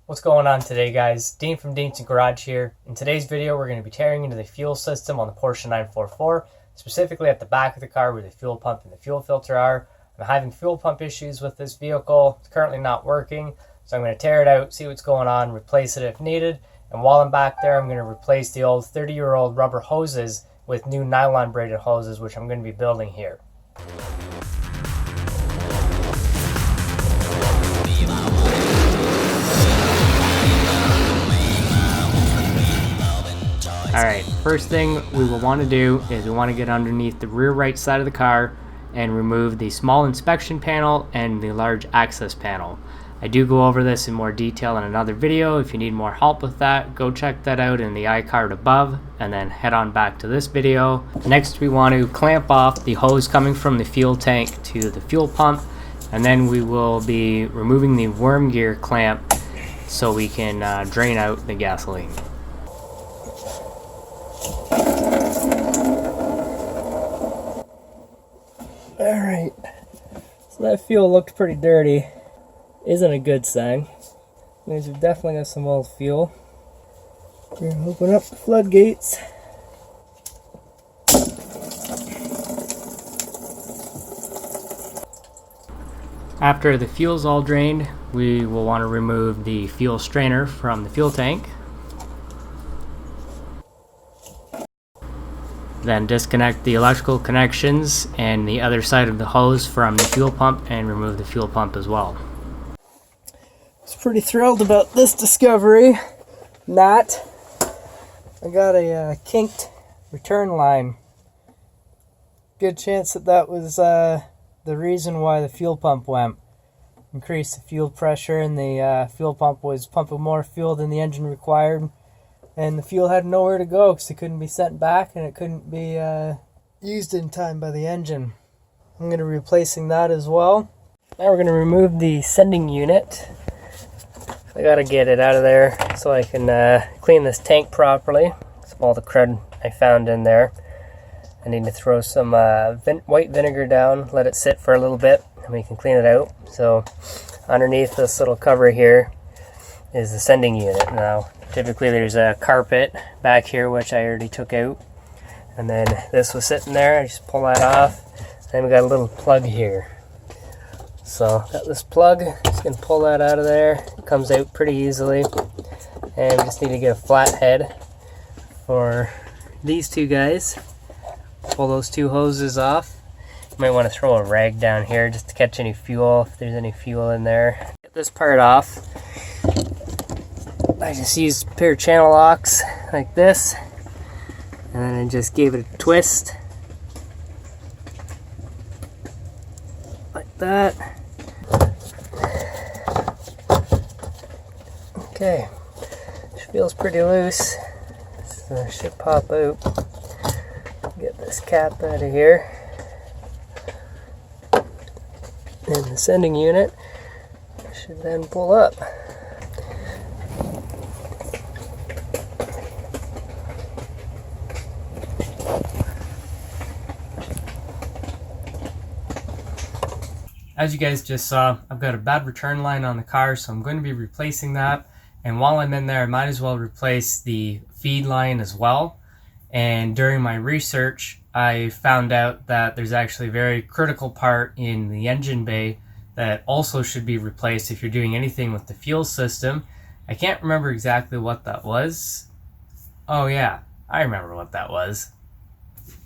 What's going on today, guys? Dean from Dean's Garage here. In today's video, we're going to be tearing into the fuel system on the Porsche 944, specifically at the back of the car where the fuel pump and the fuel filter are. I'm having fuel pump issues with this vehicle. It's currently not working, so I'm going to tear it out, see what's going on, replace it if needed. And while I'm back there, I'm going to replace the old 30-year-old rubber hoses with new nylon braided hoses, which I'm going to be building here. Alright, first thing we will want to do is we want to get underneath the rear right side of the car and remove the small inspection panel and the large access panel. I do go over this in more detail in another video. If you need more help with that, go check that out in the iCard above and then head on back to this video. Next, we want to clamp off the hose coming from the fuel tank to the fuel pump, and then we will be removing the worm gear clamp so we can drain out the gasoline. Alright, so that fuel looked pretty dirty. Isn't a good sign. Means we've definitely got some old fuel. We're gonna open up the floodgates. After the fuel's all drained, we will want to remove the fuel strainer from the fuel tank. Then disconnect the electrical connections and the other side of the hose from the fuel pump and remove the fuel pump as well. I was pretty thrilled about this discovery. Not. I got a kinked return line. Good chance that was the reason why the fuel pump went. Increased the fuel pressure and the fuel pump was pumping more fuel than the engine required. And the fuel had nowhere to go because it couldn't be sent back and it couldn't be used in time by the engine. I'm going to be replacing that as well. Now we're going to remove the sending unit. I got to get it out of there so I can clean this tank properly. It's all the crud I found in there. I need to throw some white vinegar down, let it sit for a little bit, and we can clean it out. So underneath this little cover here is the sending unit. Now typically there's a carpet back here which I already took out, and then this was sitting there. I just pull that off, and we got a little plug here. So got this plug, just gonna pull that out of there. It comes out pretty easily, and we just need to get a flat head for these two guys. Pull those two hoses off. You might want to throw a rag down here just to catch any fuel if there's any fuel in there. Get this part off. I just used a pair of channel locks like this, and then I just gave it a twist like that. Okay, this feels pretty loose, so it should pop out. Get this cap out of here, and the sending unit should then pull up. As you guys just saw, I've got a bad return line on the car, so I'm going to be replacing that. And while I'm in there, I might as well replace the feed line as well. And during my research, I found out that there's actually a very critical part in the engine bay that also should be replaced if you're doing anything with the fuel system. I can't remember exactly what that was. Oh yeah, I remember what that was.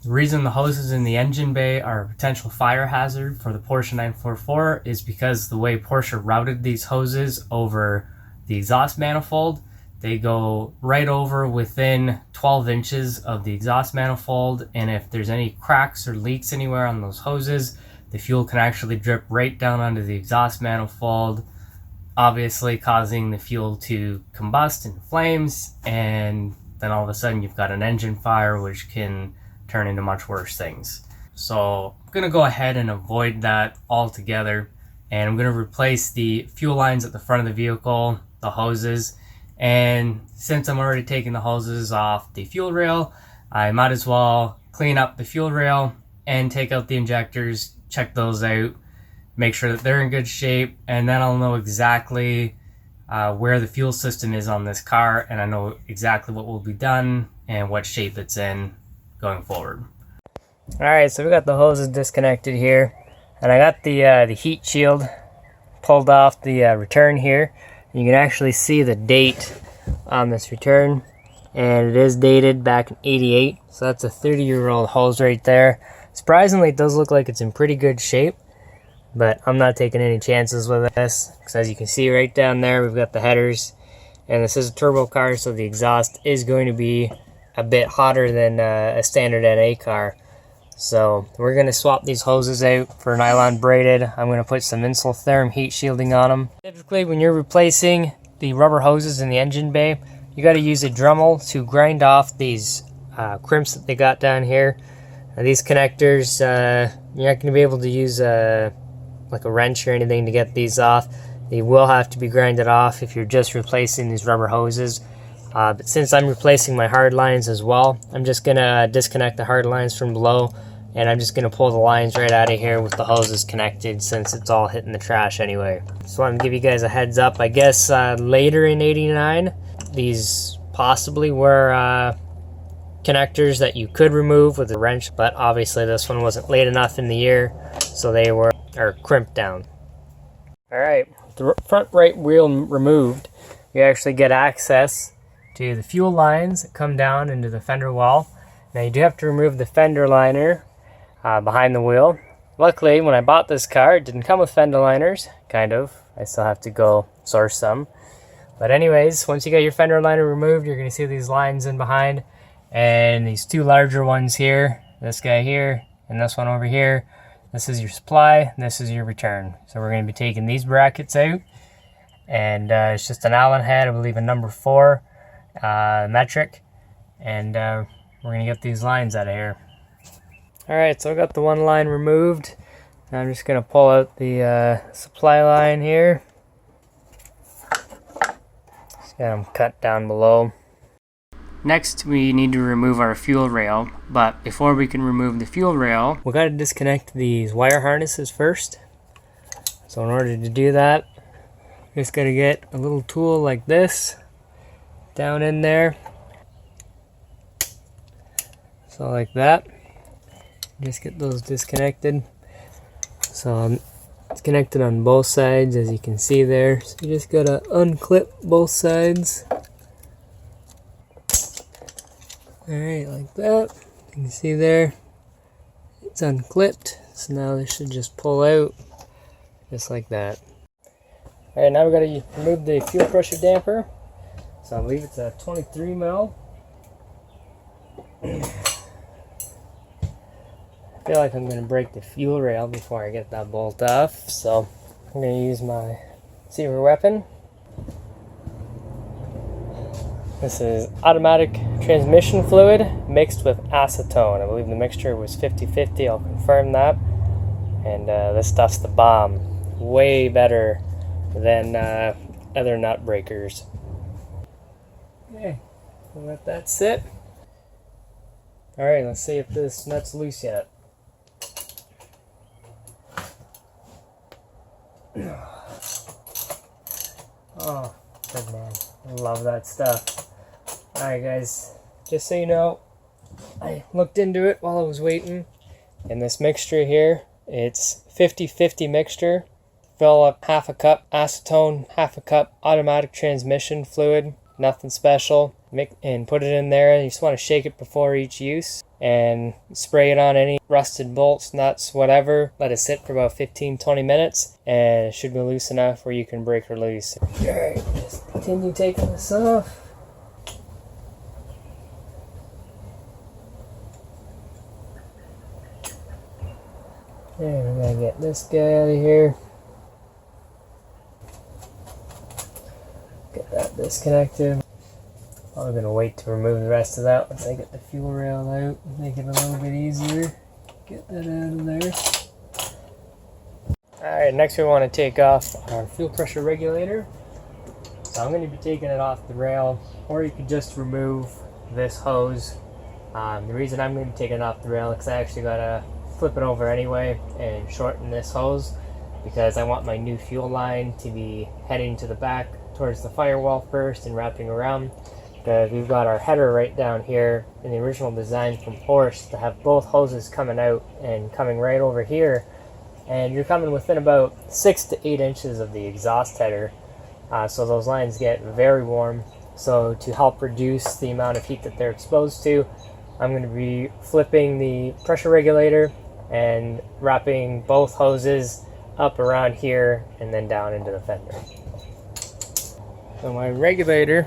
The reason the hoses in the engine bay are a potential fire hazard for the Porsche 944 is because the way Porsche routed these hoses over the exhaust manifold, they go right over within 12 inches of the exhaust manifold, and if there's any cracks or leaks anywhere on those hoses, the fuel can actually drip right down onto the exhaust manifold, obviously causing the fuel to combust in flames, and then all of a sudden you've got an engine fire which can turn into much worse things. So I'm going to go ahead and avoid that altogether, and I'm going to replace the fuel lines at the front of the vehicle, the hoses, and since I'm already taking the hoses off the fuel rail, I might as well clean up the fuel rail and take out the injectors, check those out, make sure that they're in good shape, and then I'll know exactly where the fuel system is on this car, and I know exactly what will be done and what shape it's in going forward. Alright, so we got the hoses disconnected here, and I got the heat shield pulled off the return here. You can actually see the date on this return, and it is dated back in '88, so that's a 30-year-old hose right there. Surprisingly, it does look like it's in pretty good shape, but I'm not taking any chances with this, because as you can see right down there, we've got the headers, and this is a turbo car, so the exhaust is going to be a bit hotter than a standard NA car. So we're going to swap these hoses out for nylon braided. I'm going to put some Insultherm heat shielding on them. Typically, when you're replacing the rubber hoses in the engine bay, you got to use a Dremel to grind off these crimps that they got down here. Now, these connectors, you're not going to be able to use like a wrench or anything to get these off. They will have to be grinded off if you're just replacing these rubber hoses. But since I'm replacing my hard lines as well, I'm just going to disconnect the hard lines from below, and I'm just going to pull the lines right out of here with the hoses connected, since it's all hitting the trash anyway. Just wanted to give you guys a heads up. I guess later in '89, these possibly were connectors that you could remove with a wrench, but obviously this one wasn't late enough in the year, so they were crimped down. Alright, the front right wheel removed, you actually get access to the fuel lines that come down into the fender wall. Now you do have to remove the fender liner behind the wheel. Luckily, when I bought this car, it didn't come with fender liners, kind of. I still have to go source some. But anyways, once you get your fender liner removed, you're going to see these lines in behind, and these two larger ones here, this guy here and this one over here. This is your supply, and this is your return. So we're going to be taking these brackets out, and it's just an Allen head, I believe a number 4 metric, and we're going to get these lines out of here. Alright, so I got the one line removed. Now I'm just going to pull out the supply line here. Just got them cut down below. Next, we need to remove our fuel rail, but before we can remove the fuel rail, we got to disconnect these wire harnesses first. So in order to do that, just got to get a little tool like this down in there. So like that. Just get those disconnected. So it's connected on both sides, as you can see there. So you just got to unclip both sides. Alright, like that. You can see there, it's unclipped. So now this should just pull out, just like that. Alright, now we've got to remove the fuel pressure damper. So I believe it's a 23 mil. I feel like I'm going to break the fuel rail before I get that bolt off. So I'm going to use my Seaver weapon. This is automatic transmission fluid mixed with acetone. I believe the mixture was 50-50, I'll confirm that. And this stuff's the bomb. Way better than other nut breakers. Okay, we'll let that sit. Alright, let's see if this nut's loose yet. Oh, good man. I love that stuff. Alright guys, just so you know, I looked into it while I was waiting, and this mixture here, it's 50-50 mixture. Fill up half a cup acetone, half a cup automatic transmission fluid, nothing special, and put it in there. And you just want to shake it before each use and spray it on any rusted bolts, nuts, whatever. Let it sit for about 15-20 minutes, and it should be loose enough where you can break or loose. Alright, just continue taking this off. And we're gonna get this guy out of here. Get that disconnected. I'm gonna wait to remove the rest of that once I get the fuel rail out. Make it a little bit easier. Get that out of there. Alright, next we want to take off our fuel pressure regulator. So I'm going to be taking it off the rail, or you could just remove this hose. The reason I'm going to be taking it off the rail is because I actually got to flip it over anyway and shorten this hose, because I want my new fuel line to be heading to the back towards the firewall first and wrapping around. We've got our header right down here in the original design from Porsche to have both hoses coming out and coming right over here, and you're coming within about 6 to 8 inches of the exhaust header, so those lines get very warm. So to help reduce the amount of heat that they're exposed to, I'm going to be flipping the pressure regulator and wrapping both hoses up around here and then down into the fender. So my regulator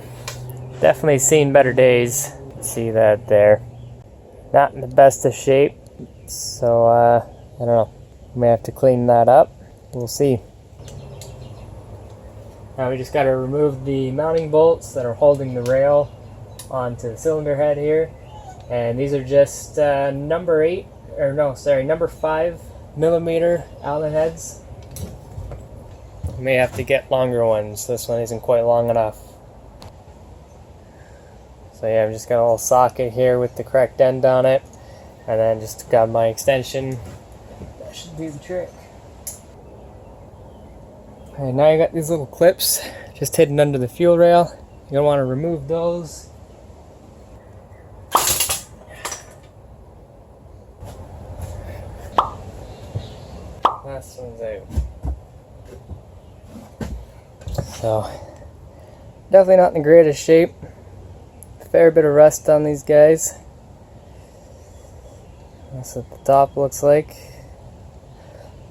definitely seen better days. See that there. Not in the best of shape, so I don't know. May have to clean that up. We'll see. Now we just got to remove the mounting bolts that are holding the rail onto the cylinder head here, and these are just number 5 millimeter Allen heads. You may have to get longer ones. This one isn't quite long enough. So yeah, I've just got a little socket here with the correct end on it, and then just got my extension. That should do the trick. Alright, now you got these little clips just hidden under the fuel rail. You're gonna want to remove those. Last one's out. So, definitely not in the greatest shape. Fair bit of rust on these guys. That's what the top looks like.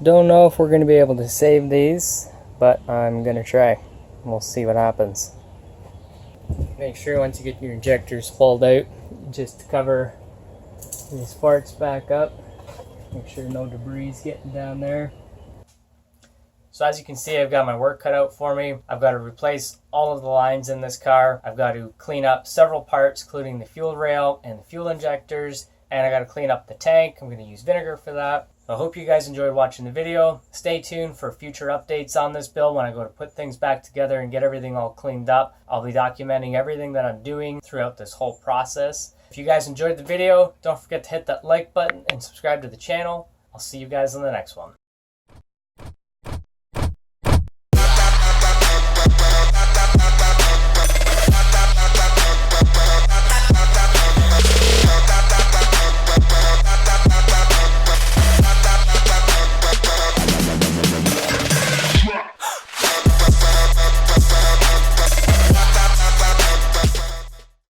Don't know if we're going to be able to save these, but I'm going to try. We'll see what happens. Make sure once you get your injectors pulled out, just cover these parts back up. Make sure no debris is getting down there. So as you can see, I've got my work cut out for me. I've got to replace all of the lines in this car. I've got to clean up several parts, including the fuel rail and the fuel injectors. And I got to clean up the tank. I'm going to use vinegar for that. I hope you guys enjoyed watching the video. Stay tuned for future updates on this build. When I go to put things back together and get everything all cleaned up, I'll be documenting everything that I'm doing throughout this whole process. If you guys enjoyed the video, don't forget to hit that like button and subscribe to the channel. I'll see you guys in the next one.